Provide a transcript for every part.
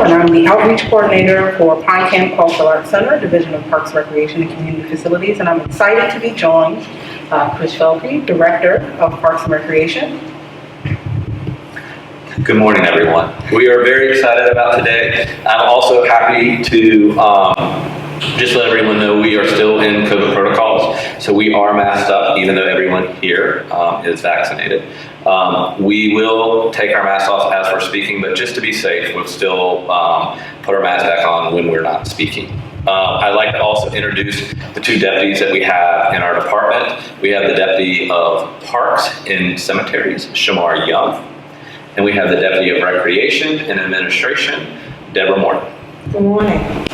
Battle, and I'm the Outreach Coordinator for Pine Camp Cultural Arts Center, Division of Parks, Recreation, and Community Facilities, and I'm excited to be joined by Chris Felke, Director of Parks and Recreation. Good morning, everyone. We are very excited about today. I'm also happy to just let everyone know we are still in COVID protocols, so we are masked up even though everyone here is vaccinated. We will take our masks off as we're speaking, but just to be safe, we'll still put our mask back on when we're not speaking. I'd like to also introduce the two deputies that we have in our department. We have the Deputy of Parks and Cemeteries, Shamar Young, and we have the Deputy of Recreation and Administration, Deborah Moore. Good morning.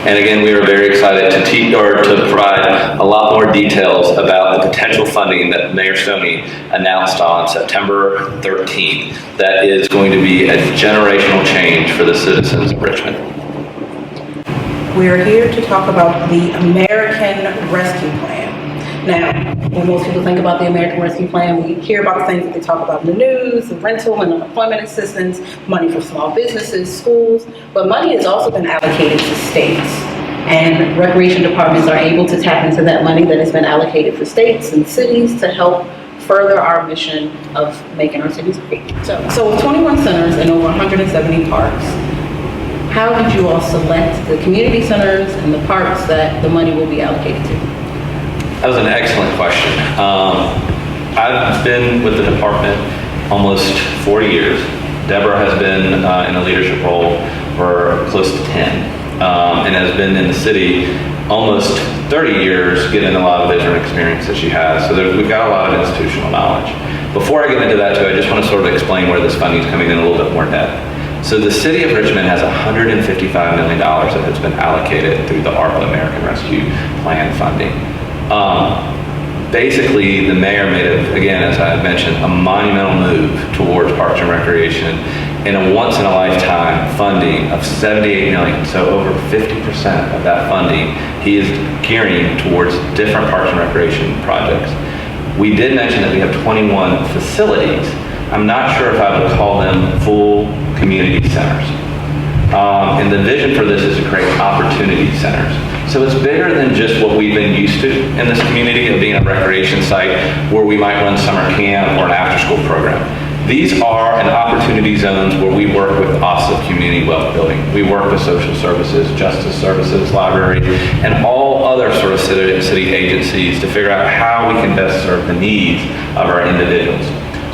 And again, we are very excited to provide a lot more details about the potential funding that Mayor Stoney announced on September 13th. That is going to be a generational change for the citizens of Richmond. We are here to talk about the American Rescue Plan. Now, when most people think about the American Rescue Plan, we hear about the things that they talk about in the news, the rental and unemployment assistance, money for small businesses, schools, but money has also been allocated to states. And recreation departments are able to tap into that money that has been allocated for states and cities to help further our mission of making our cities great. So with 21 centers and over 170 parks, how did you all select the community centers and the parks that the money will be allocated to? That was an excellent question. I've been with the department almost 40 years. Deborah has been in a leadership role for close to 10 and has been in the city almost 30 years, getting a lot of different experience that she has. So we've got a lot of institutional knowledge. Before I get into that too, I just want to sort of explain where this funding is coming in a little bit more depth. So the city of Richmond has $155 million that has been allocated through the ARPA American Rescue Plan funding. Basically, the mayor made, again, as I had mentioned, a monumental move towards Parks and Recreation in a once-in-a-lifetime funding of $78 million. So over 50% of that funding, he is gearing towards different Parks and Recreation projects. We did mention that we have 21 facilities. I'm not sure if I would call them full community centers. And the vision for this is to create opportunity centers. So it's bigger than just what we've been used to in this community of being a recreation site where we might run summer camp or an after-school program. These are an opportunity zones where we work with the Office of Community Wealth Building. We work with social services, justice services, library, and all other sort of city agencies to figure out how we can best serve the needs of our individuals.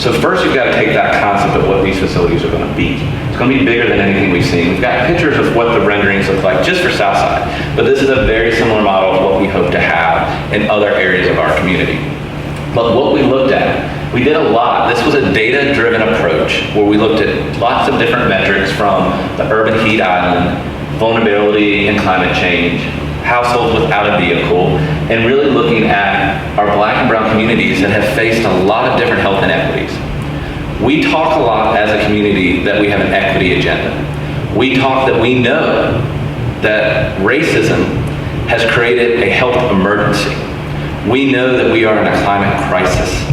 So first you've got to take that concept of what these facilities are going to be. It's going to be bigger than anything we've seen. We've got pictures of what the renderings look like just for Southside, but this is a very similar model of what we hope to have in other areas of our community. But what we looked at, we did a lot. This was a data-driven approach where we looked at lots of different metrics from the urban heat island, vulnerability and climate change, households without a vehicle, and really looking at our Black and brown communities that have faced a lot of different health inequities. We talk a lot as a community that we have an equity agenda. We talk that we know that racism has created a health emergency. We know that we are in a climate crisis.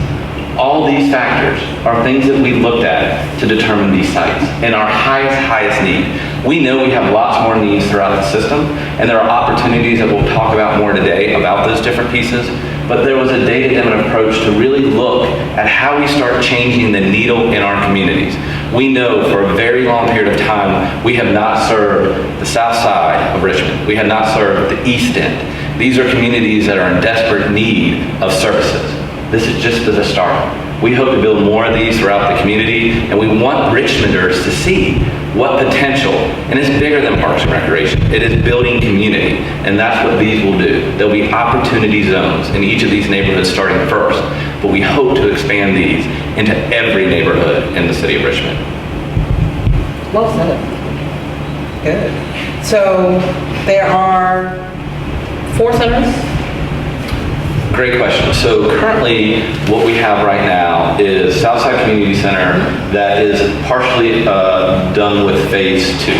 All these factors are things that we looked at to determine these sites and our highest need. We know we have lots more needs throughout the system, and there are opportunities that we'll talk about more today about those different pieces, but there was a data-driven approach to really look at how we start changing the needle in our communities. We know for a very long period of time, we have not served the south side of Richmond. We have not served the east end. These are communities that are in desperate need of services. This is just the start. We hope to build more of these throughout the community, and we want Richmonders to see what potential, and it's bigger than Parks and Recreation. It is building community, and that's what these will do. There'll be opportunity zones in each of these neighborhoods starting first, but we hope to expand these into every neighborhood in the city of Richmond. Well said. Good. So there are 4 centers. Great question. So currently what we have right now is Southside Community Center that is partially done with phase 2.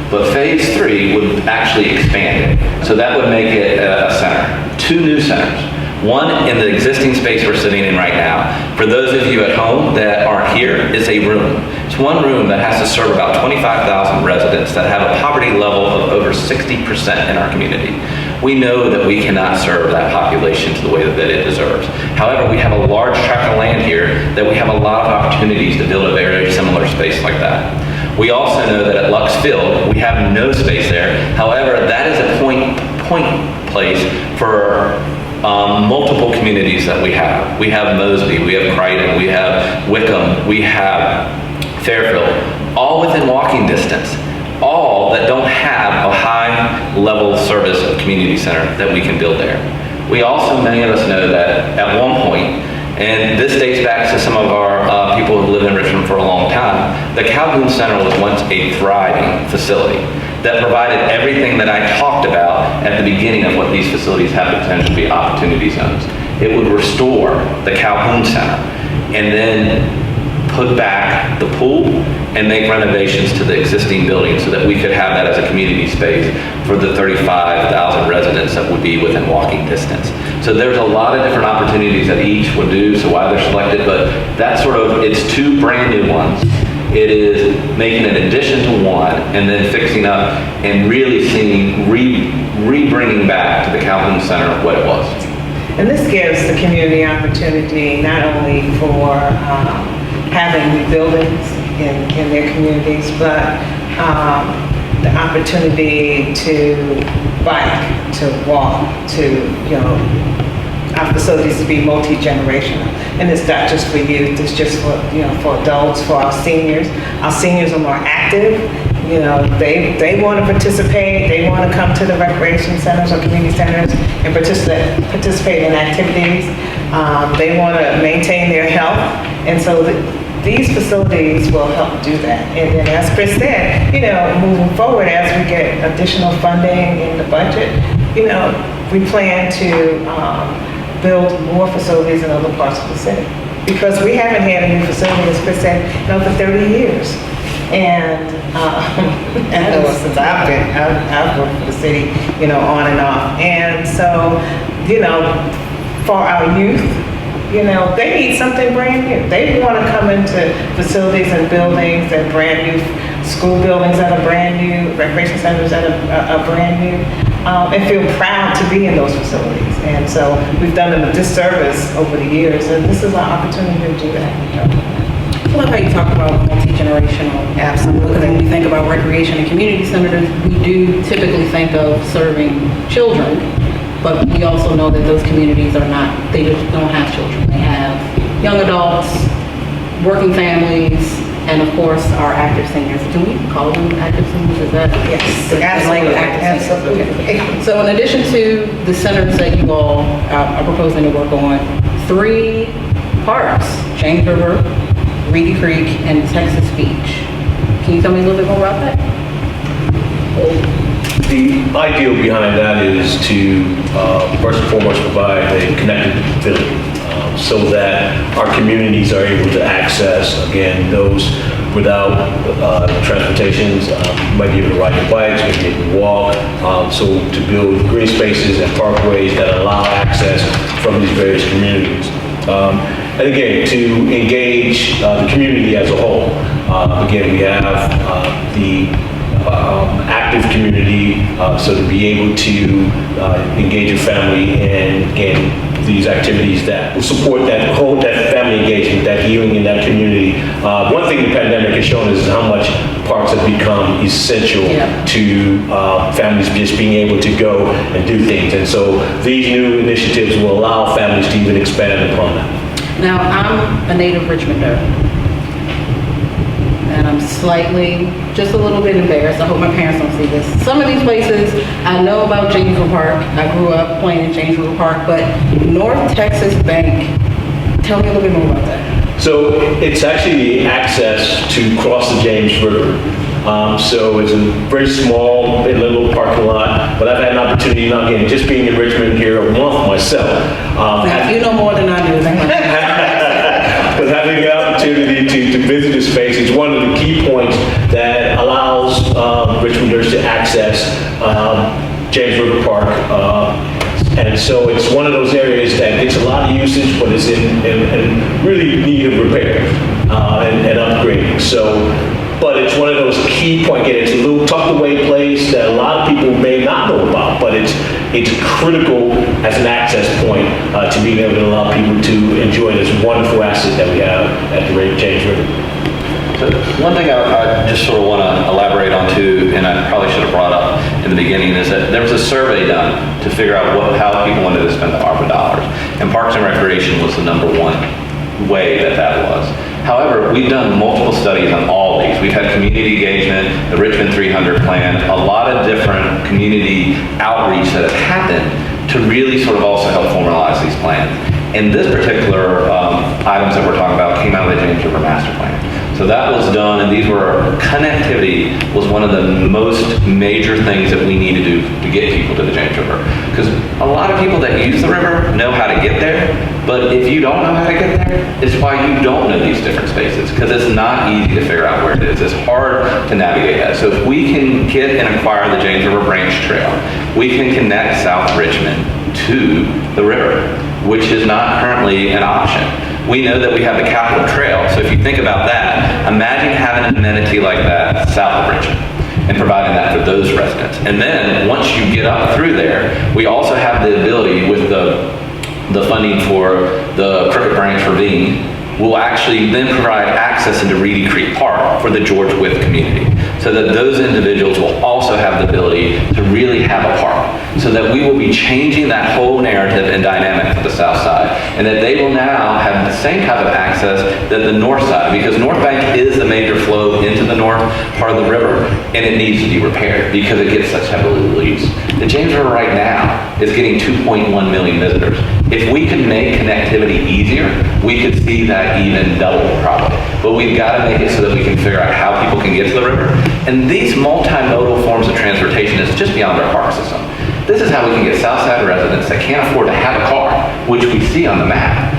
But phase 3 would actually expand it. So that would make it a center. 2 new centers. One, in the existing space we're sitting in right now, for those of you at home that aren't here, is a room. It's one room that has to serve about 25,000 residents that have a poverty level of over 60% in our community. We know that we cannot serve that population to the way that it deserves. However, we have a large tract of land here that we have a lot of opportunities to build a very similar space like that. We also know that at Lux Field, we have no space there. However, that is a point place for multiple communities that we have. We have Mosby, we have Crichton, we have Wickham, we have Fairfield, all within walking distance, all that don't have a high level service of community center that we can build there. We also, many of us know that at one point, and this dates back to some of our people who lived in Richmond for a long time, the Calhoun Center was once a thriving facility that provided everything that I talked about at the beginning of what these facilities have the potential to be opportunity zones. It would restore the Calhoun Center and then put back the pool and make renovations to the existing building so that we could have that as a community space for the 35,000 residents that would be within walking distance. So there's a lot of different opportunities that each would do, so why they're selected, but that's sort of, it's two brand new ones. It is making an addition to one and then fixing up and really seeing, re-bringing back to the Calhoun Center what it was. And this gives the community opportunity not only for having new buildings in their communities, but the opportunity to bike, to walk, to, our facilities to be multi-generational. And it's not just for youth, it's just for, for adults, for our seniors. Our seniors are more active. They want to participate, they want to come to the recreation centers or community centers and participate in activities. They want to maintain their health. And so these facilities will help do that. And then as Chris said, moving forward, as we get additional funding in the budget, we plan to build more facilities in other parts of the city. Because we haven't had a new facility, as Chris said, for 30 years. And since I've worked for the city, on and off. And so, for our youth, they need something brand new. They want to come into facilities and buildings and brand new school buildings that are brand new, recreation centers that are brand new, and feel proud to be in those facilities. And so we've done them a disservice over the years, and this is our opportunity to do that. I love how you talk about multi-generational. Absolutely. When we think about recreation and community centers, we do typically think of serving children, but we also know that those communities are not, they just don't have children. They have young adults, working families, and of course our active seniors. Do we call them active seniors? Is that? Yes, absolutely. Absolutely. Okay. So in addition to the centers that you all are proposing to work on, 3 parks, James River, Reedy Creek, and Texas Beach. Can you tell me a little bit more about that? The ideal behind that is to first and foremost provide a connected facility so that our communities are able to access, again, those without transportations, might be able to ride their bikes, might be able to walk, so to build green spaces and parkways that allow access from these various communities. And again, to engage the community as a whole. Again, we have the active community, so to be able to engage your family in, again, these activities that will support that family engagement, that healing in that community. One thing the pandemic has shown us is how much parks have become essential to families just being able to go and do things. And so these new initiatives will allow families to even expand upon that. Now, I'm a native Richmonder, and I'm slightly, just a little bit embarrassed. I hope my parents don't see this. Some of these places, I know about James River Park. I grew up playing in James River Park, but North Texas Bank, tell me a little bit more about that. So it's actually access to cross the James River. So it's a very small, little parking lot, but I've had an opportunity, again, just being in Richmond here a month myself. Now, you know more than I do. But having the opportunity to visit the space is one of the key points that allows Richmonders to access James River Park And so it's one of those areas that gets a lot of usage, but is in really need of repair and upgrading. So, but it's one of those key points. It's a little tucked away place that a lot of people may not know about, but it's critical as an access point to being able to allow people to enjoy this wonderful asset that we have at the James River. So one thing I just sort of want to elaborate on too, and I probably should have brought up in the beginning, is that there was a survey done to figure out how people wanted to spend the ARPA dollars. And Parks and Recreation was the number one way that was. However, we've done multiple studies on all these. We've had community engagement, the Richmond 300 plan, a lot of different community outreach that have happened to really sort of also help formalize these plans. And this particular items that we're talking about came out of the James River Master Plan. So that was done, and these were, connectivity was one of the most major things that we need to do to get people to the James River. Because a lot of people that use the river know how to get there, but if you don't know how to get there, it's why you don't know these different spaces, because it's not easy to figure out where it is. It's hard to navigate that. So if we can get and acquire the James River Branch Trail, we can connect South Richmond to the river, which is not currently an option. We know that we have the Capitol Trail, so if you think about that, imagine having an amenity like that south of Richmond and providing that for those residents. And then once you get up through there, we also have the ability with the funding for the Crooked Branch Ravine, will actually then provide access into Reedy Creek Park for the George Wythe community, so that those individuals will also have the ability to really have a park, so that we will be changing that whole narrative and dynamic for the south side, and that they will now have the same type of access that the north side, because North Bank is the major flow into the north part of the river, and it needs to be repaired because it gets such heavily used. The James River right now is getting 2.1 million visitors. If we could make connectivity easier, we could see that even double probably. But we've got to make it so that we can figure out how people can get to the river. And these multimodal forms of transportation is just beyond our park system. This is how we can get Southside residents that can't afford to have a car, which we see on the map,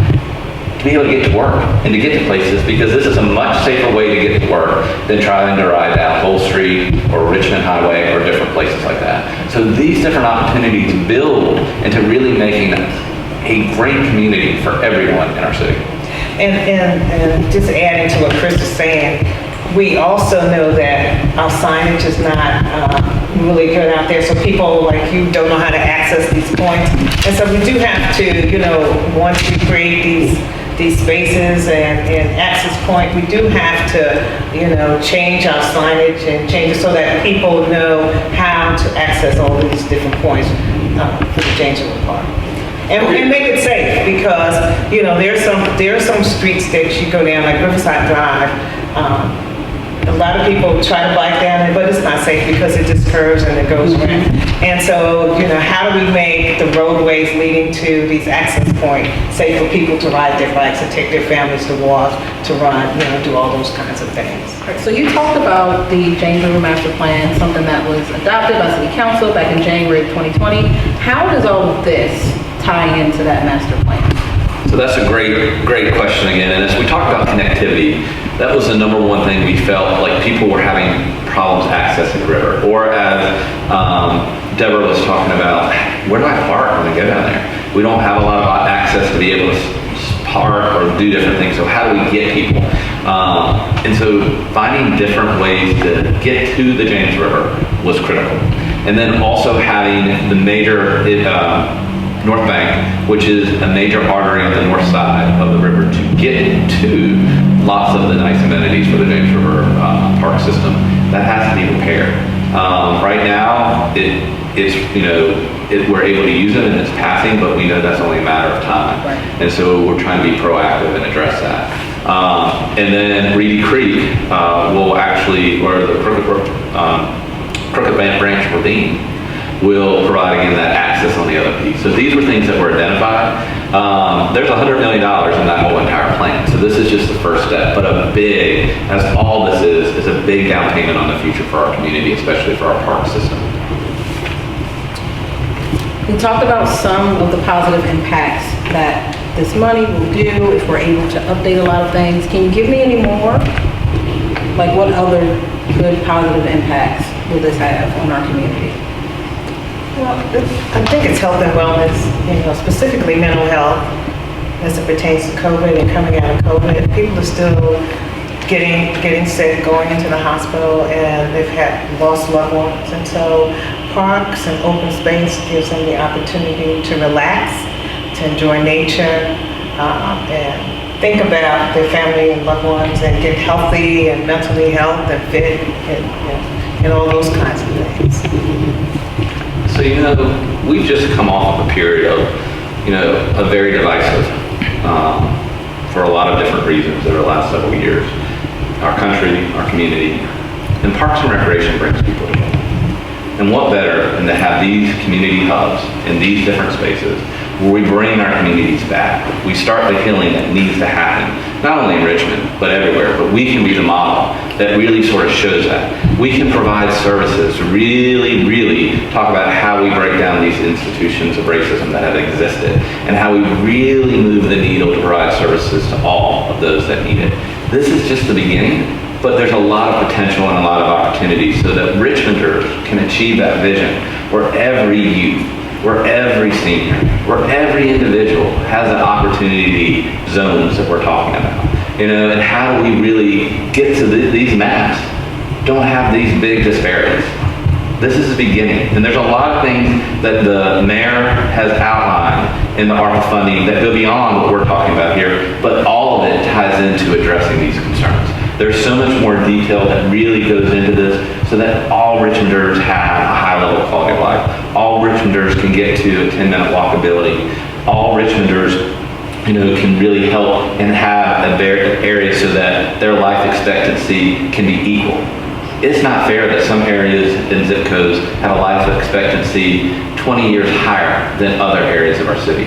to be able to get to work and to get to places, because this is a much safer way to get to work than trying to ride down Hull Street or Richmond Highway or different places like that. So these different opportunities build into really making a great community for everyone in our city. And just adding to what Chris is saying, we also know that our signage is not really good out there, so people like you don't know how to access these points. And so we do have to, you know, once we create these spaces and access point, we do have to, you know, change our signage and change it so that people know how to access all of these different points for the James River Park. And make it safe, because, you know, there are some streets that you go down, like Riverside Drive. A lot of people try to bike down it, but it's not safe because it just curves and it goes around. And so, you know, how do we make the roadways leading to these access points safe for people to ride their bikes, to take their families to walk, to run, you know, do all those kinds of things. So you talked about the James River Master Plan, something that was adopted by City Council back in January of 2020. How does all of this tie into that master plan? So that's a great question again. And as we talk about connectivity, that was the number one thing we felt like people were having problems accessing the river. Or as Deborah was talking about, where do I park when I go down there? We don't have a lot of access to be able to park or do different things. So how do we get people? And so finding different ways to get to the James River was critical. And then also having the major North Bank, which is a major artery on the north side of the river, to get to lots of the nice amenities for the James River park system. That has to be repaired. Right now, we're able to use it and it's passing, but we know that's only a matter of time. Right. And so we're trying to be proactive and address that. And then Reedy Creek will actually, or the Crooked Branch Ravine, will provide, again, that access on the other piece. So these were things that were identified. There's $100 million in that whole entire plan. So this is just the first step, but as all this is a big down payment on the future for our community, especially for our park system. We talked about some of the positive impacts that this money will do if we're able to update a lot of things. Can you give me any more? Like, what other good positive impacts will this have on our community? Well, I think it's health and wellness, specifically mental health as it pertains to COVID and coming out of COVID. People are still getting sick, going into the hospital, and they've had lost loved ones. And so parks and open space gives them the opportunity to relax, to enjoy nature, and think about their family and loved ones and get healthy and mentally health and fit and all those kinds of things. So, we've just come off of a period of, a very divisive, for a lot of different reasons over the last several years. Our country, our community, and Parks and Recreation brings people together. And what better than to have these community hubs in these different spaces where we bring our communities back. We start the healing that needs to happen, not only in Richmond, but everywhere. But we can be the model that really sort of shows that. We can provide services to really, really talk about how we break down these institutions of racism that have existed and how we really move the needle to provide services to all of those that need it. This is just the beginning, but there's a lot of potential and a lot of opportunity so that Richmonders can achieve that vision where every youth, where every senior, where every individual has an opportunity zones that we're talking about. And how do we really get to these maps? Don't have these big disparities. This is the beginning. And there's a lot of things that the mayor has outlined in the ARPA funding that go beyond what we're talking about here, but all of it ties into addressing these concerns. There's so much more detail that really goes into this so that all Richmonders have a high level of quality of life. All Richmonders can get to a 10-minute walkability. All Richmonders can really help and have a area so that their life expectancy can be equal. It's not fair that some areas and zip codes have a life expectancy 20 years higher than other areas of our city.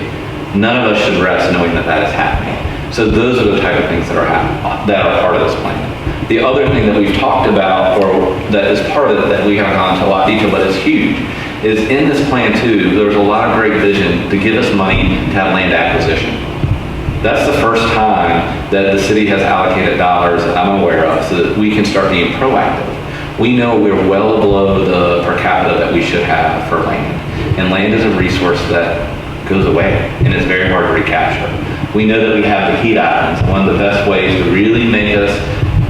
None of us should rest knowing that that is happening. So those are the type of things that are part of this plan. The other thing that we've talked about, or that is part of it that we haven't gone into a lot of detail, but is huge, is in this plan too, there's a lot of great vision to give us money to have land acquisition. That's the first time that the city has allocated dollars that I'm aware of so that we can start being proactive. We know we're well below the per capita that we should have for land. And land is a resource that goes away and is very hard to recapture. We know that we have the heat islands. One of the best ways to really make us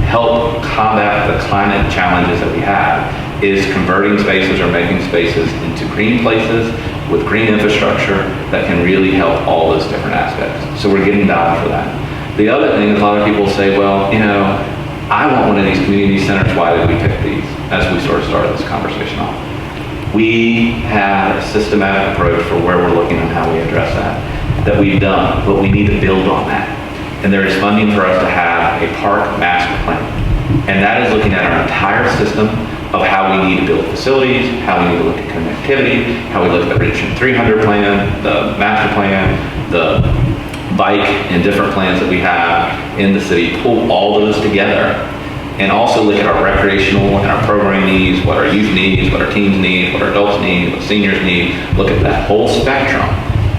help combat the climate challenges that we have is converting spaces or making spaces into green places with green infrastructure that can really help all those different aspects. So we're getting dollars for that. The other thing is a lot of people say, well, I want one of these community centers. Why did we pick these? As we sort of started this conversation off. We have a systematic approach for where we're looking and how we address that we've done, but we need to build on that. And there is funding for us to have a park master plan. And that is looking at our entire system of how we need to build facilities, how we need to look at connectivity, how we look at the Richmond 300 plan, the master plan, the bike and different plans that we have in the city, pull all those together and also look at our recreational and our program needs, what our youth needs, what our teens need, what our adults need, what seniors need, look at that whole spectrum,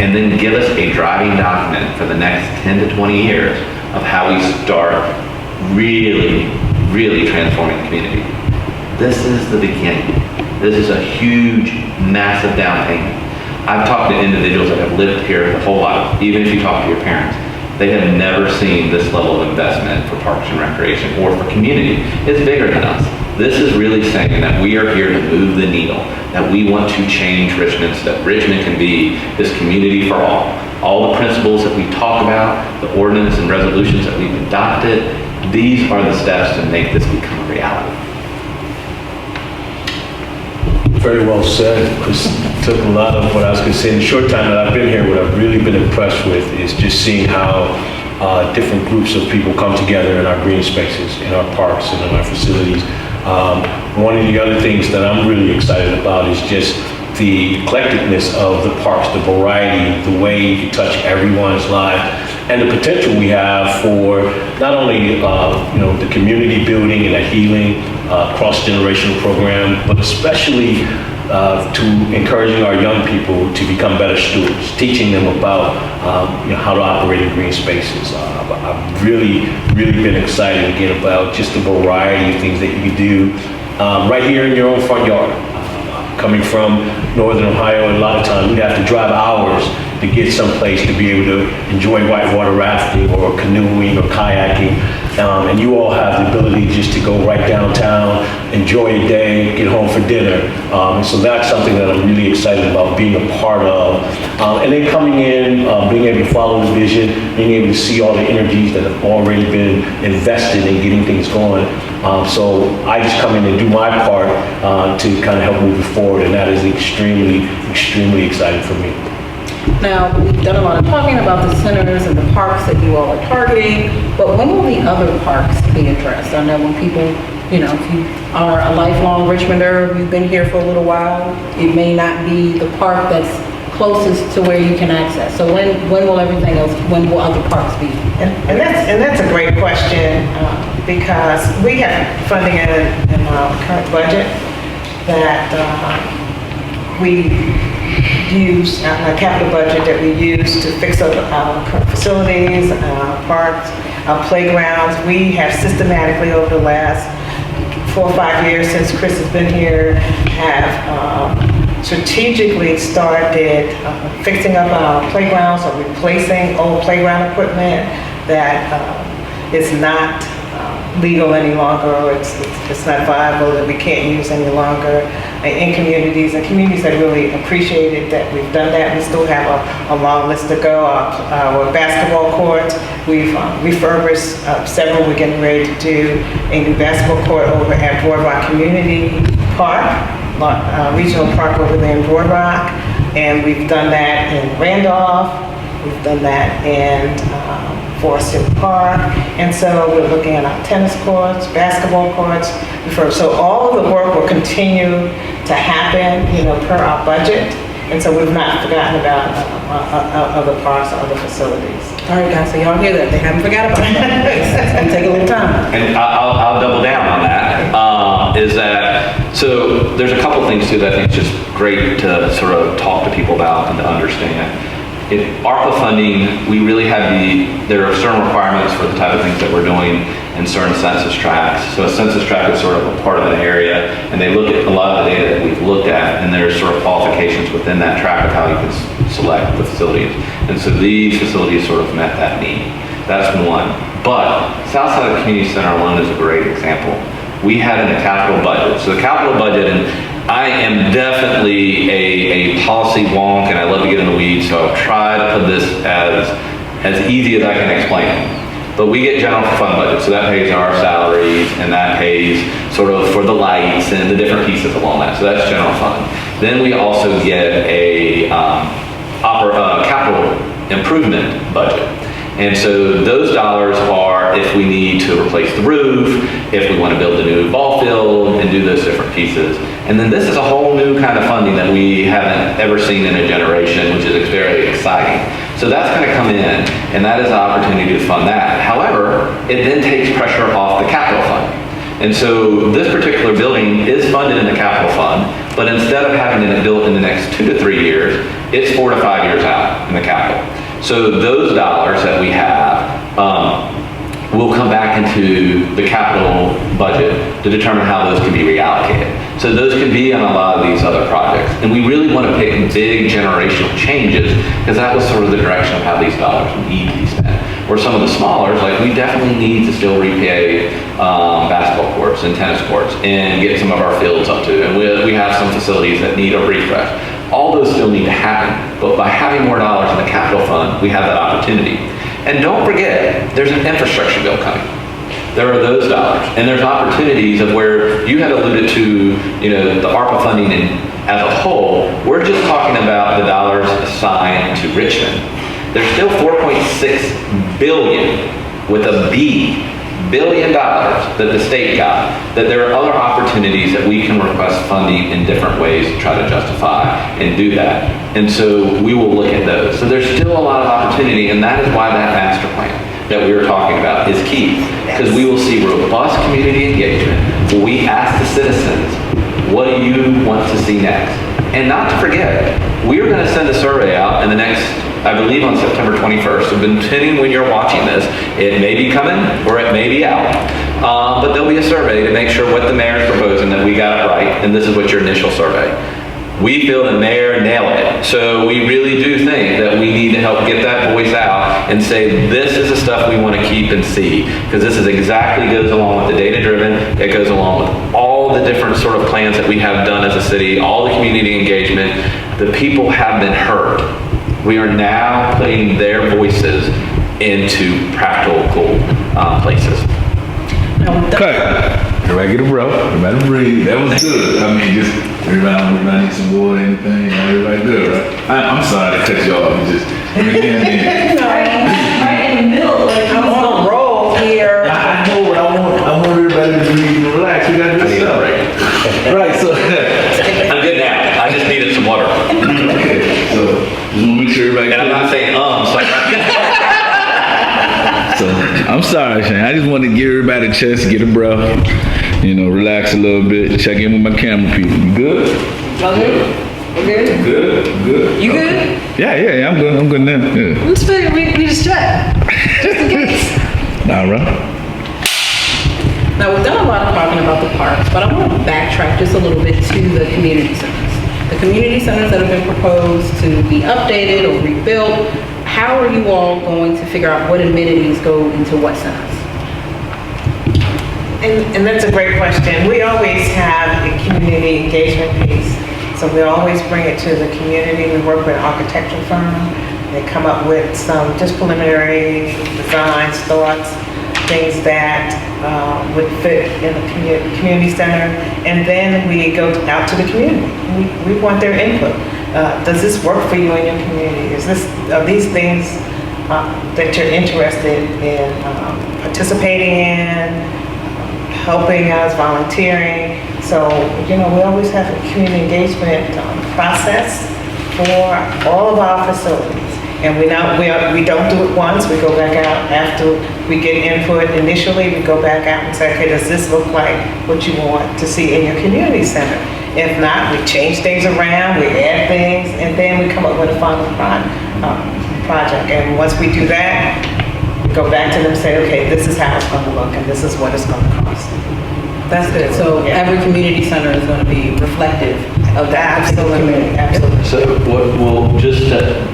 and then give us a driving document for the next 10 to 20 years of how we start really, really transforming the community. This is the beginning. This is a huge, massive down payment. I've talked to individuals that have lived here their whole life, even if you talk to your parents. They have never seen this level of investment for parks and recreation or for community. It's bigger than us. This is really saying that we are here to move the needle, that we want to change Richmond so that Richmond can be this community for all. All the principles that we talk about, the ordinance and resolutions that we've adopted, these are the steps to make this become a reality. Very well said. Chris took a lot of what I was going to say. In the short time that I've been here, what I've really been impressed with is just seeing how different groups of people come together in our green spaces, in our parks, and in our facilities. One of the other things that I'm really excited about is just the eclecticness of the parks, the variety, the way you can touch everyone's life, and the potential we have for not only the community building and a healing cross-generational program, but especially to encouraging our young people to become better stewards, teaching them about how to operate in green spaces. I've really been excited again about just the variety of things that you can do right here in your own front yard. Coming from Northern Ohio, a lot of times we'd have to drive hours to get someplace to be able to enjoy whitewater rafting or canoeing or kayaking. And you all have the ability just to go right downtown, enjoy a day, get home for dinner. And so that's something that I'm really excited about being a part of. And then coming in, being able to follow the vision, being able to see all the energies that have already been invested in getting things going. So I just come in and do my part to kind of help move it forward, and that is extremely, extremely exciting for me. Now, we've done a lot of talking about the centers and the parks that you all are targeting, but when will the other parks be addressed? I know when people, you know, if you are a lifelong Richmonder, you've been here for a little while, it may not be the park that's closest to where you can access. So when will everything else, when will other parks be? And that's a great question, because we have funding in our current budget that we use, our capital budget that we use to fix up our current facilities, our parks, our playgrounds. We have systematically over the last 4 or 5 years since Chris has been here, have strategically started fixing up our playgrounds or replacing old playground equipment that is not legal any longer, or it's not viable, that we can't use any longer in communities, and communities that really appreciated that we've done that. We still have a long list to go. Our basketball courts, we've refurbished several. We're getting ready to do a new basketball court over at Boardwalk Community Park, regional park over there in Boardwalk, and we've done that in Randolph. We've done that in Forest Hill Park, and so we're looking at our tennis courts, basketball courts. So all of the work will continue to happen, you know, per our budget, and so we've not forgotten about other parks or other facilities. All right, guys, so y'all hear that? They haven't forgot about that. It's gonna take a little time. And I'll double down on that, is that, so there's a couple things too that I think is just great to sort of talk to people about and to understand. In ARPA funding, we really have there are certain requirements for the type of things that we're doing in certain census tracts. So a census tract is sort of a part of an area, and they look at a lot of the data that we've looked at, and there's sort of qualifications within that tract of how you can select the facilities. And so these facilities sort of met that need. That's one. But Southside Community Center alone is a great example. We had in the capital budget. So the capital budget, and I am definitely a policy wonk, and I love to get in the weeds, so I'll try to put this as easy as I can explain it. But we get general fund budget, so that pays our salaries, and that pays sort of for the lights and the different pieces along that. So that's general fund. Then we also get a capital improvement budget. And so those dollars are if we need to replace the roof, if we want to build a new ball field and do those different pieces. And then this is a whole new kind of funding that we haven't ever seen in a generation, which is very exciting. So that's going to come in, and that is an opportunity to fund that. However, it then takes pressure off the capital fund. And so this particular building is funded in the capital fund, but instead of having it built in the next 2 to 3 years, it's 4 to 5 years out in the capital. So those dollars that we have will come back into the capital budget to determine how those can be reallocated. So those can be on a lot of these other projects. And we really want to pick big generational changes, because that was sort of the direction of how these dollars need to be spent. Or some of the smaller, like we definitely need to still repay basketball courts and tennis courts and get some of our fields up to. And we have some facilities that need a refresh. All those still need to happen, but by having more dollars in the capital fund, we have that opportunity. And don't forget, there's an infrastructure bill coming. There are those dollars, and there's opportunities of where you had alluded to, you know, the ARPA funding as a whole. We're just talking about the dollars assigned to Richmond. There's still 4.6 billion with a B, billion dollars that the state got, that there are other opportunities that we can request funding in different ways to try to justify and do that. And so we will look at those. So there's still a lot of opportunity, and that is why that master plan that we were talking about is key, because we will see robust community engagement. We ask the citizens, what do you want to see next? And not to forget, we are going to send a survey out in the next, I believe on September 21st. So depending when you're watching this, it may be coming or it may be out. But there'll be a survey to make sure what the mayor is proposing, that we got it right, and this is what your initial survey. We feel the mayor nailed it. So we really do think that we need to help get that voice out and say, this is the stuff we want to keep and see. Because this is exactly goes along with the data-driven, it goes along with all the different sort of plans that we have done as a city, all the community engagement. The people have been heard. We are now putting their voices into practical places. Okay. Everybody get a bro. Everybody breathe. That was good. I mean, just everybody need some water, anything. Everybody good, right? I'm sorry to cut you off. It's just Right in the middle, like I'm on a roll here. I know, but I want everybody to breathe and relax. We gotta do stuff. Right. So. I'm good now. I just needed some water. Okay. So just want to make sure everybody. And I'm not saying So I'm sorry, Shane. I just want to give everybody a chance to get a breath, relax a little bit, check in with my camera people. You good? We're good? Good. You good? Yeah, I'm good. I'm good now. Yeah. I'm just figuring we just check. Just in case. All right. Now, we've done a lot of talking about the parks, but I want to backtrack just a little bit to the community centers. The community centers that have been proposed to be updated or rebuilt, how are you all going to figure out what amenities go into what centers? And that's a great question. We always have a community engagement piece. So we always bring it to the community. We work with an architectural firm. They come up with some just preliminary designs, thoughts, things that would fit in the community center. And then we go out to the community. We want their input. Does this work for you in your community? Are these things that you're interested in participating in, helping us, volunteering? So, we always have a community engagement process for all of our facilities. And we don't do it once, we go back out after we get input initially, we go back out and say, okay, does this look like what you want to see in your community center? If not, we change things around, we add things, and then we come up with a final project. And once we do that, we go back to them and say, okay, this is how it's going to look, and this is what it's going to cost. That's good. So every community center is going to be reflective of that particular community. Absolutely. So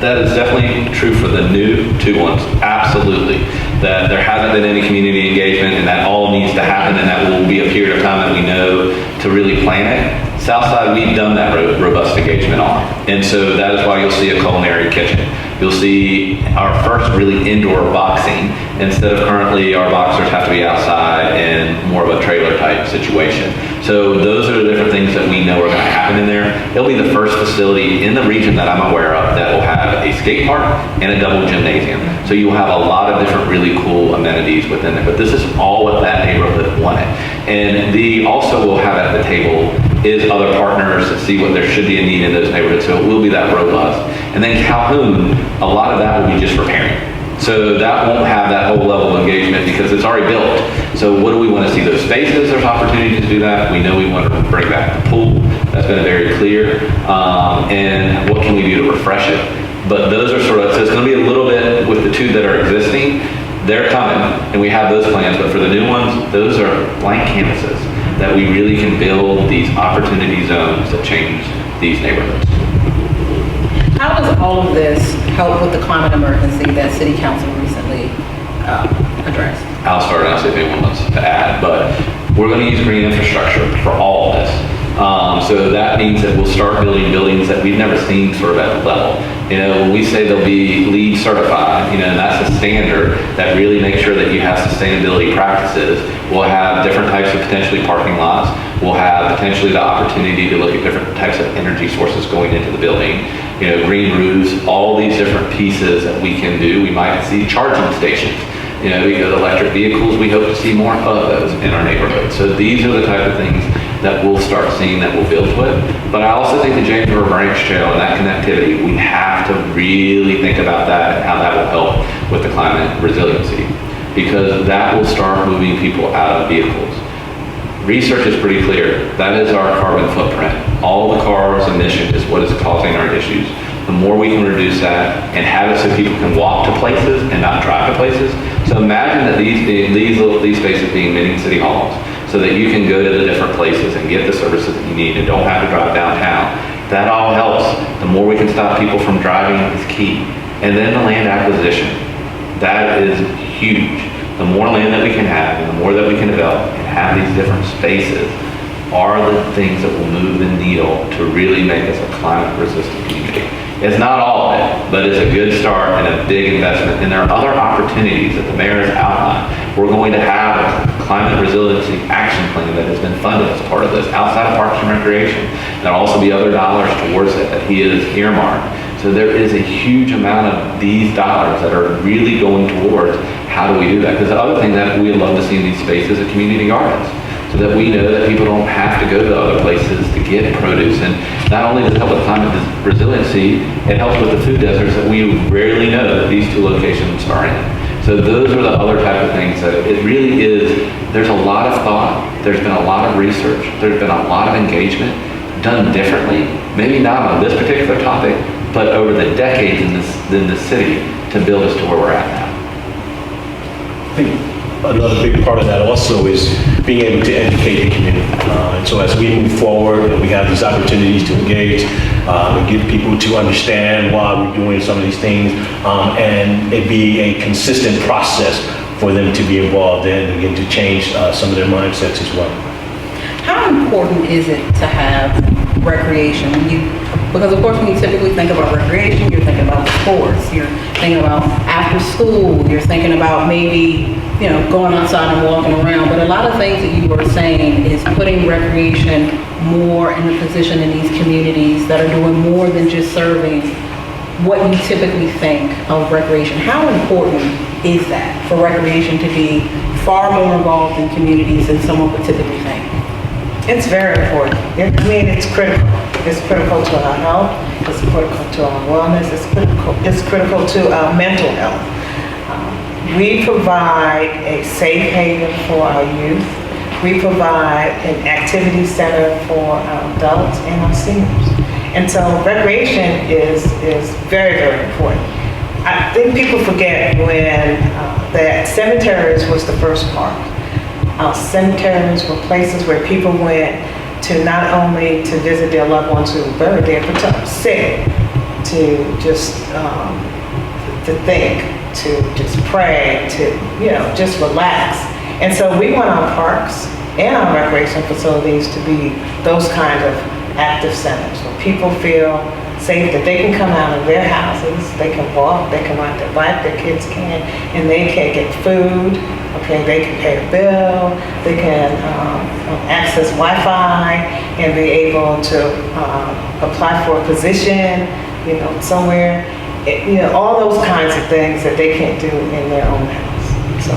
that is definitely true for the new two ones. Absolutely. That there hasn't been any community engagement, and that all needs to happen, and that will be a period of time that we know to really plan it. Southside, we've done that robust engagement on. And so that is why you'll see a culinary kitchen. You'll see our first really indoor boxing, instead of currently our boxers have to be outside in more of a trailer type situation. So those are the different things that we know are going to happen in there. It'll be the first facility in the region that I'm aware of that will have a skate park and a double gymnasium. So you'll have a lot of different really cool amenities within there. But this is all what that neighborhood wanted. And also we'll have at the table is other partners that see what there should be a need in those neighborhoods. So it will be that robust. And then Calhoun, a lot of that will be just repairing. So that won't have that whole level of engagement because it's already built. So what do we want to see? Those spaces, there's opportunity to do that. We know we want to bring back the pool. That's been very clear. And what can we do to refresh it? But those are so it's going to be a little bit with the two that are existing. They're coming and we have those plans. But for the new ones, those are blank canvases that we really can build these opportunity zones that change these neighborhoods. How does all of this help with the climate emergency that City Council recently addressed? I'll start and I'll see if anyone wants to add, but we're going to use green infrastructure for all of this. So that means that we'll start building buildings that we've never seen sort of at the level. When we say they'll be LEED certified, and that's a standard that really makes sure that you have sustainability practices. We'll have different types of potentially parking lots. We'll have potentially the opportunity to look at different types of energy sources going into the building. Green roofs, all these different pieces that we can do. We might see charging stations. Because electric vehicles, we hope to see more of those in our neighborhood. So these are the type of things that we'll start seeing that we'll build with. But I also think the James River Branch Trail and that connectivity, we have to really think about that and how that will help with the climate resiliency. Because that will start moving people out of vehicles. Research is pretty clear. That is our carbon footprint. All the cars' emission is what is causing our issues. The more we can reduce that and have it so people can walk to places and not drive to places. So imagine that these spaces being mini city halls so that you can go to the different places and get the services that you need and don't have to drive downtown. That all helps. The more we can stop people from driving is key. And then the land acquisition. That is huge. The more land that we can have and the more that we can develop and have these different spaces are the things that will move the needle to really make us a climate-resistant community. It's not all of it, but it's a good start and a big investment. And there are other opportunities that the mayor has outlined. We're going to have a climate resiliency action plan that has been funded as part of this outside of Parks and Recreation. There'll also be other dollars towards it that he has earmarked. So there is a huge amount of these dollars that are really going towards how do we do that? Because the other thing that we would love to see in these spaces is community gardens, so that we know that people don't have to go to other places to get produce. And not only does it help with climate resiliency, it helps with the food deserts that we rarely know that these two locations are in. So those are the other type of things that it really is. There's a lot of thought. There's been a lot of research. There's been a lot of engagement done differently. Maybe not on this particular topic, but over the decades in this city to build us to where we're at now. I think another big part of that also is being able to educate the community. And so as we move forward and we have these opportunities to engage and get people to understand why we're doing some of these things, and it be a consistent process for them to be involved in and again to change some of their mindsets as well. How important is it to have recreation? Because of course when you typically think about recreation, you're thinking about sports, you're thinking about after school, you're thinking about maybe, going outside and walking around. But a lot of things that you were saying is putting recreation more in the position in these communities that are doing more than just serving what you typically think of recreation. How important is that for recreation to be far more involved in communities than someone would typically think? It's very important. It's critical. It's critical to our health. It's critical to our wellness. It's critical to our mental health. We provide a safe haven for our youth. We provide an activity center for our adults and our seniors. And so recreation is very, very important. I think people forget when that cemeteries was the first park. Our cemeteries were places where people went to not only to visit their loved ones who were buried there, but to sit, to just to think, to just pray, to just relax. And so we want our parks and our recreation facilities to be those kind of active centers where people feel safe that they can come out of their houses, they can walk, they can ride their bike, their kids can, and they can get food. Okay, they can pay a bill, they can access Wi-Fi and be able to apply for a position, somewhere. All those kinds of things that they can't do in their own house. So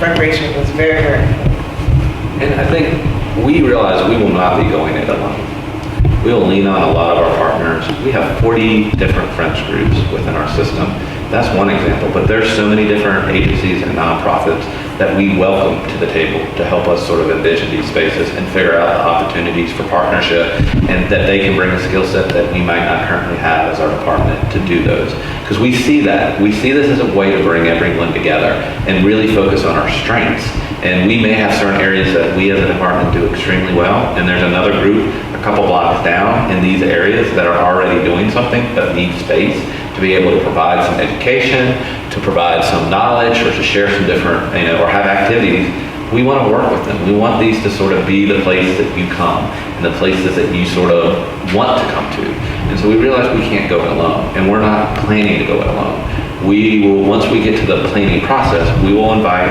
recreation was very, very important. And I think we realize we will not be going it alone. We will lean on a lot of our partners. We have 40 different French groups within our system. That's one example, but there's so many different agencies and nonprofits that we welcome to the table to help us sort of envision these spaces and figure out the opportunities for partnership, and that they can bring a skill set that we might not currently have as our department to do those. Because we see that. We see this as a way to bring everyone together and really focus on our strengths. And we may have certain areas that we as a department do extremely well, and there's another group a couple blocks down in these areas that are already doing something but need space to be able to provide some education, to provide some knowledge, or to share some different, or have activities. We want to work with them. We want these to sort of be the place that you come and the places that you sort of want to come to. And so we realize we can't go it alone, and we're not planning to go it alone. We will, once we get to the planning process, we will invite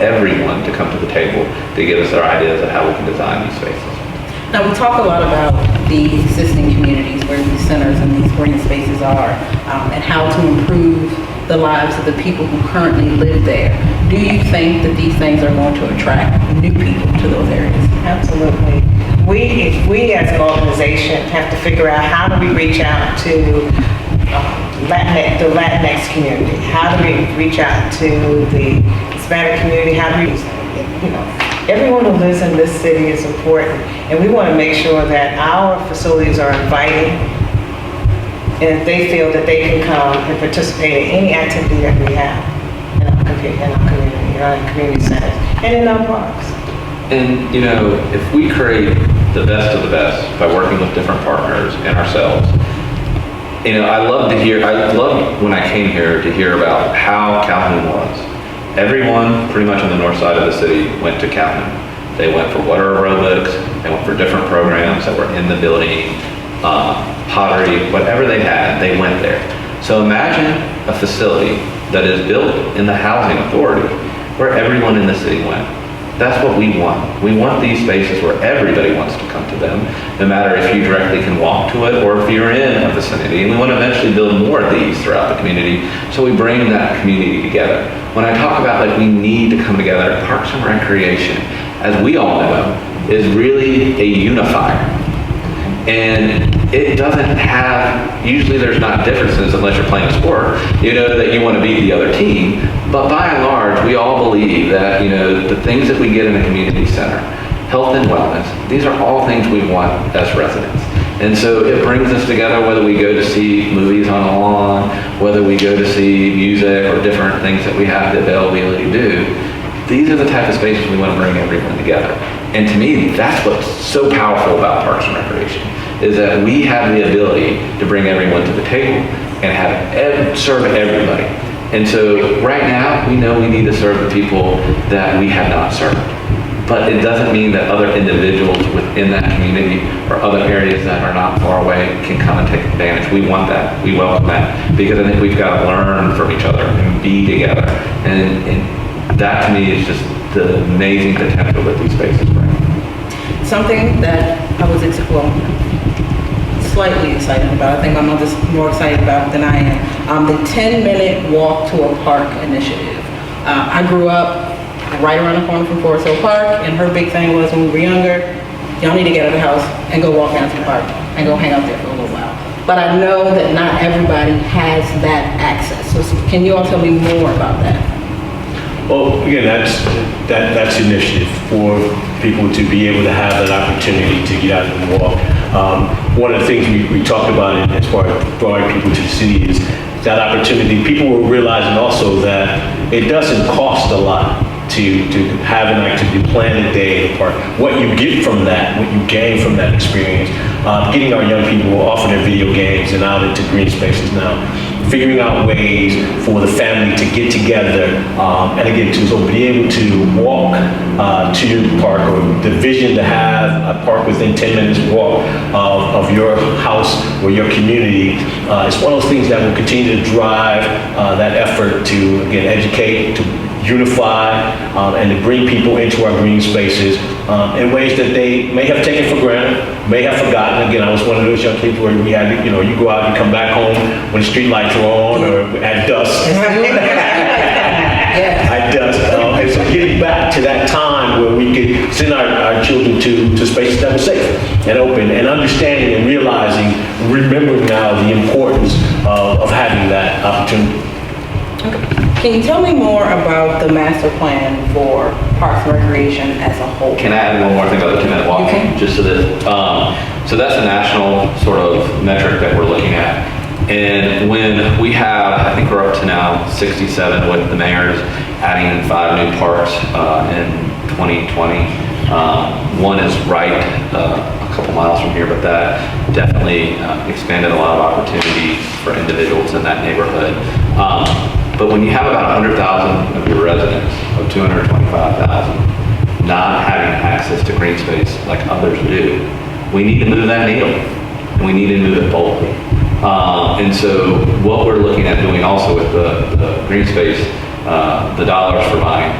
everyone to come to the table to give us their ideas of how we can design these spaces. Now, we talk a lot about the existing communities where these centers and these green spaces are, and how to improve the lives of the people who currently live there. Do you think that these things are going to attract new people to those areas? Absolutely. We as an organization have to figure out how do we reach out to the Latinx community? How do we reach out to the Hispanic community? How do we, everyone who lives in this city is important, and we want to make sure that our facilities are inviting, and if they feel that they can come and participate in any activity that we have in our community, in our community centers, and in our parks. And, if we create the best of the best by working with different partners and ourselves. You know, I loved when I came here to hear about how Calhoun was. Everyone pretty much on the north side of the city went to Calhoun. They went for water aerobics, they went for different programs that were in the building, pottery, whatever they had, they went there. So imagine a facility that is built in the housing authority where everyone in the city went. That's what we want. We want these spaces where everybody wants to come to them, no matter if you directly can walk to it or if you're in a vicinity. And we want to eventually build more of these throughout the community, so we bring that community together. When I talk about like we need to come together, Parks and Recreation, as we all know, is really a unifier. And it doesn't have, usually there's not differences unless you're playing a sport, you know, that you want to beat the other team. But by and large, we all believe that, you know, the things that we get in a community center, health and wellness, these are all things we want as residents. And so it brings us together, whether we go to see movies on a lawn, whether we go to see music or different things that we have the availability to do. These are the type of spaces we want to bring everyone together. And to me, that's what's so powerful about Parks and Recreation, is that we have the ability to bring everyone to the table and serve everybody. And so right now, we know we need to serve the people that we have not served. But it doesn't mean that other individuals within that community or other areas that are not far away can come and take advantage. We want that. We welcome that. Because I think we've got to learn from each other and be together. And that to me is just the amazing potential that these spaces bring. Something that I was slightly excited about, I think I'm just more excited about than I am, the 10-minute walk to a park initiative. I grew up right around the corner from Forest Hill Park, and her big thing was when we were younger, y'all need to get out of the house and go walk down to the park and go hang out there for a little while. But I know that not everybody has that access. So can you all tell me more about that? Well, again, that's initiative for people to be able to have that opportunity to get out and walk. One of the things we talked about as far as drawing people to the city is that opportunity. People were realizing also that it doesn't cost a lot to have an activity, plan a day in the park. What you get from that, what you gain from that experience, getting our young people off of their video games and out into green spaces now, figuring out ways for the family to get together and again to be able to walk to the park, or the vision to have a park within 10 minutes walk of your house or your community. It's one of those things that will continue to drive that effort to, again, educate, to unify, and to bring people into our green spaces in ways that they may have taken for granted, may have forgotten. Again, I was one of those young kids where we had, you know, you go out and come back home when the street lights are on or at dusk. At dusk. And so getting back to that time where we could send our children to spaces that were safe and open, and understanding and realizing, remembering now the importance of having that opportunity. Okay. Can you tell me more about the master plan for Parks and Recreation as a whole? Can I add one more thing about the 10-minute walk? Okay. Just so that, so that's a national sort of metric that we're looking at. And when we have, I think we're up to now 67 with the mayors adding 5 new parks in 2020. One is right a couple miles from here, but that definitely expanded a lot of opportunity for individuals in that neighborhood. But when you have about 100,000 of your residents, of 225,000, not having access to green space like others do, we need to move that needle, and we need to move it boldly. And so what we're looking at doing also with the green space, the dollars for buying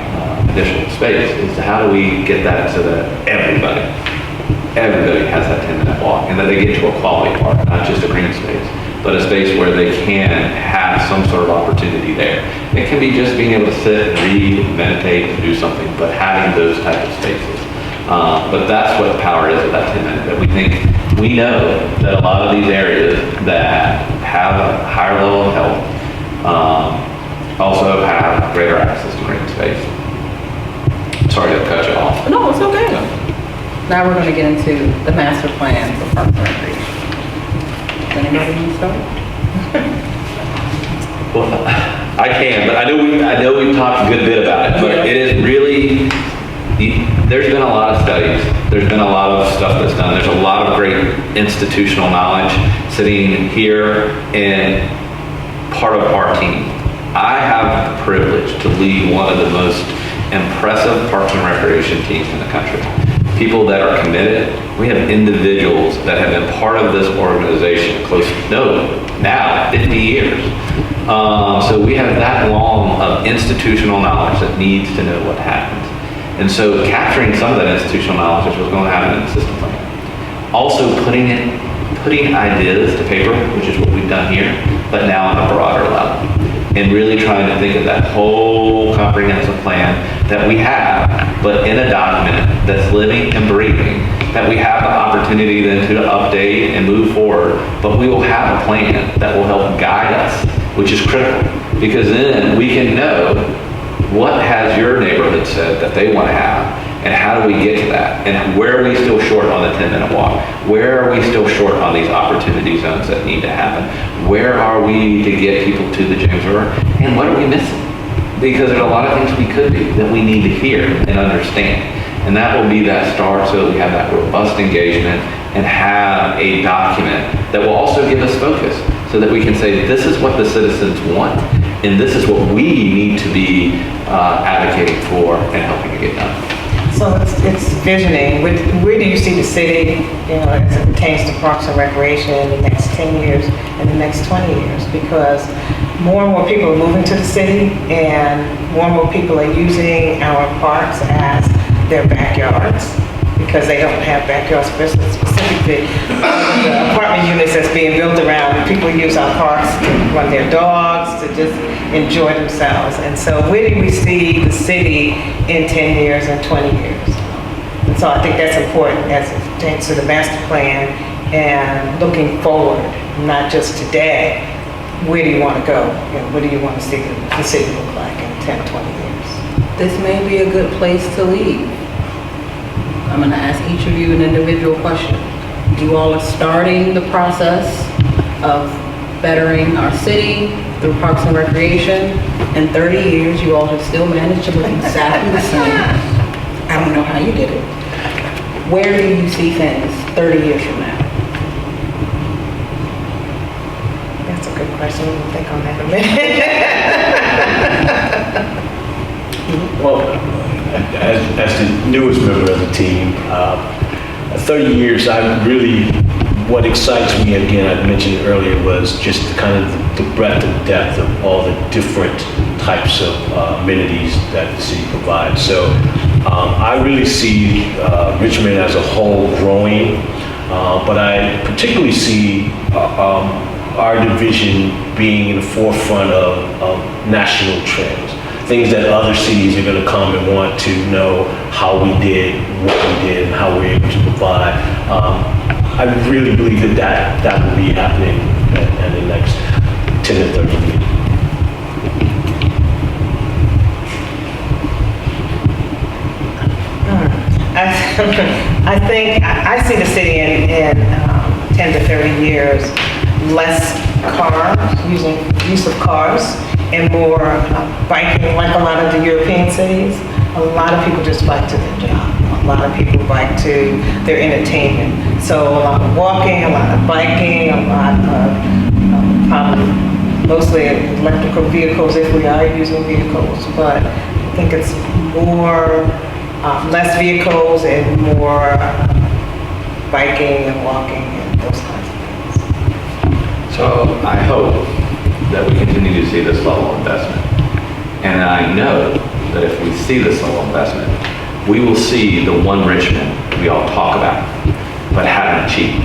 additional space, is how do we get that so that everybody has that 10-minute walk, and that they get to a quality park, not just a green space, but a space where they can have some sort of opportunity there. It can be just being able to sit and read, meditate, and do something, but having those type of spaces. But that's what the power is of that 10-minute, that we know that a lot of these areas that have a higher level of health also have greater access to green space. Sorry to cut you off. No, it's okay. Now we're going to get into the master plan for Parks and Recreation. Anybody want to start? Well, I can, but I know we've talked a good bit about it, but it is really, there's been a lot of studies There's been a lot of stuff that's done. There's a lot of great institutional knowledge sitting here and part of our team. I have the privilege to lead one of the most impressive parks and recreation teams in the country. People that are committed. We have individuals that have been part of this organization now 50 years. So we have that long of institutional knowledge that needs to know what happens. And so capturing some of that institutional knowledge is what's going to happen in the system plan. Also putting ideas to paper, which is what we've done here, but now on a broader level. And really trying to think of that whole comprehensive plan that we have, but in a document that's living and breathing, that we have the opportunity then to update and move forward, but we will have a plan that will help guide us, which is critical, because then we can know what has your neighborhood said that they want to have, and how do we get to that? And where are we still short on the 10-minute walk? Where are we still short on these opportunity zones that need to happen? Where are we to get people to the James River? And what are we missing? Because there's a lot of things we could do that we need to hear and understand. And that will be that start so that we have that robust engagement and have a document that will also give us focus so that we can say, this is what the citizens want, and this is what we need to be advocating for and helping to get done. So it's visioning. Where do you see the city, as it pertains to parks and recreation in the next 10 years and the next 20 years? Because more and more people are moving to the city, and more people are using our parks as their backyards, because they don't have backyards specifically. The apartment units that's being built around, people use our parks to run their dogs, to just enjoy themselves. And so where do we see the city in 10 years and 20 years? And so I think that's important as it pertains to the master plan and looking forward, not just today. Where do you want to go? What do you want to see the city look like in 10, 20 years? This may be a good place to leave. I'm going to ask each of you an individual question. You all are starting the process of bettering our city through Parks and Recreation. In 30 years, you all have still managed to look exactly the same. I don't know how you did it. Where do you see things 30 years from now? That's a good question. We'll think on that a minute. Well, as the newest member of the team, 30 years, what excites me, again, I mentioned earlier, was just kind of the breadth and depth of all the different types of amenities that the city provides. So I really see Richmond as a whole growing, but I particularly see our division being in the forefront of national trends. Things that other cities are going to come and want to know how we did, what we did, and how we're able to provide. I really believe that will be happening in the next 10 to 30 years. I think I see the city in 10 to 30 years, less use of cars, and more biking, like a lot of the European cities. A lot of people just bike to their job. A lot of people bike to their entertainment. So a lot of walking, a lot of biking, a lot of probably mostly electrical vehicles if we are using vehicles. But I think it's more, less vehicles and more biking and walking and those kinds of things. So I hope that we continue to see this level of investment. And I know that if we see this level of investment, we will see the one Richmond we all talk about, but haven't achieved.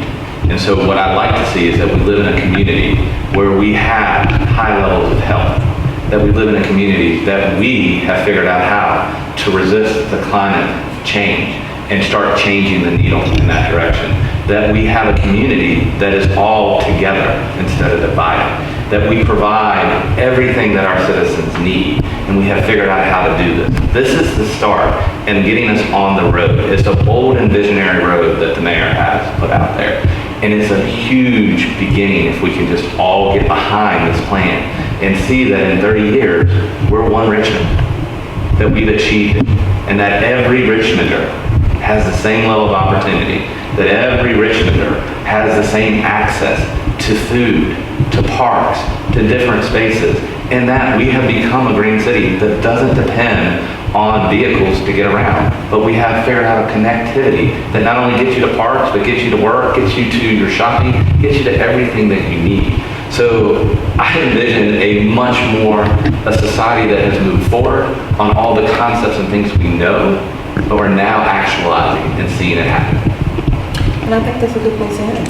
And so what I'd like to see is that we live in a community where we have high levels of health, that we live in a community that we have figured out how to resist the climate change and start changing the needle in that direction. That we have a community that is all together instead of divided. That we provide everything that our citizens need, and we have figured out how to do this. This is the start, and getting us on the road. It's a bold and visionary road that the mayor has put out there. And it's a huge beginning if we can just all get behind this plan and see that in 30 years, we're one Richmond, that we've achieved it, and that every Richmonder has the same level of opportunity, that every Richmonder has the same access to food, to parks, to different spaces, and that we have become a green city that doesn't depend on vehicles to get around, but we have figured out a connectivity that not only gets you to parks, but gets you to work, gets you to your shopping, gets you to everything that you need. So I envision a much more, a society that has moved forward on all the concepts and things we know, but we're now actualizing and seeing it happen. And I think that's a good place to end.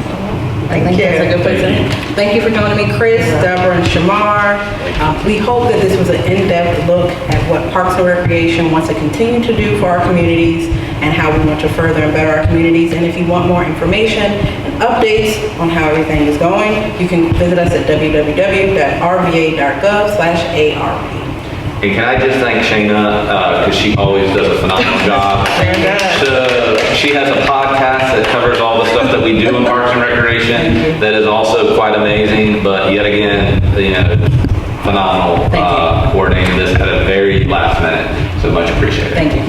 Thank I think that's a you. good place to end. Thank you for joining me, Chris, Deborah, and Shamar. We hope that this was an in-depth look at what Parks and Recreation wants to continue to do for our communities and how we want to further and better our communities. And if you want more information and updates on how everything is going, you can visit us at www.rva.gov/ARP. And can I just thank Shayna, because she always does a phenomenal job. She has a podcast that covers all the stuff that we do in Parks and Recreation that is also quite amazing, but yet again, phenomenal coordinating this at a very last minute. So much appreciated. Thank you.